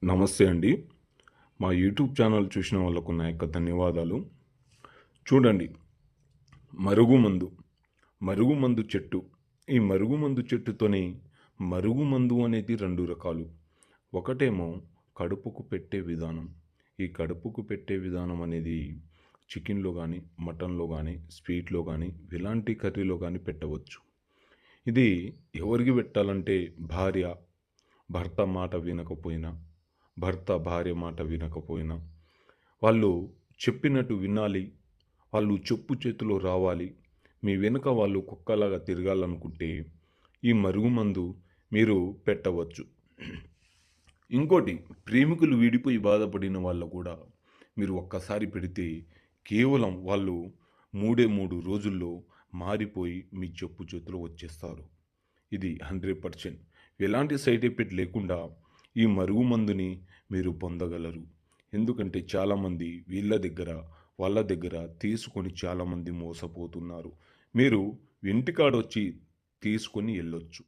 నమస్తే అండి. మా యూట్యూబ్ ఛానల్ చూసిన వాళ్ళకు నా యొక్క ధన్యవాదాలు. చూడండి, మరుగుమందు, మరుగుమందు చెట్టు. ఈ మరుగుమందు చెట్టుతోని మరుగుమందు అనేది 2 రకాలు. ఒకటేమో కడుపుకు పెట్టే విధానం. ఈ కడుపుకు పెట్టే విధానం అనేది చికెన్‌లో గానీ, మటన్‌లో గానీ, స్వీట్‌లో గానీ, ఇలాంటి కర్రీలో గానీ పెట్టవచ్చు. ఇది ఎవరికి పెట్టాలంటే భర్త మాట వినకపోయినా, భర్త భార్య మాట వినకపోయినా, వాళ్ళు చెప్పినట్టు వినాలి. వాళ్ళు చెప్పు చేతిలో రావాలి. మీ వెనుక వాళ్ళు కుక్కలాగా తిరగాలనుకుంటే ఈ మరుగుమందు మీరు పెట్టవచ్చు. ఇంకోటి, ప్రేమికులు విడిపోయి బాధపడిన వాళ్ళు కూడా మీరు ఒక్కసారి పెడితే కేవలం వాళ్ళు 3 రోజుల్లో మారిపోయి మీ చెప్పు చేతిలో వచ్చేస్తారు. ఇది 100% ఎలాంటి సైడ్ ఎఫెక్ట్ లేకుండా ఈ మరుగుమందుని మీరు పొందగలరు. ఎందుకంటే చాలామంది వాళ్ళ దగ్గర తీసుకొని చాలామంది మోసపోతున్నారు. మీరు ఇంటికాడొచ్చి తీసుకొని వెళ్ళొచ్చు.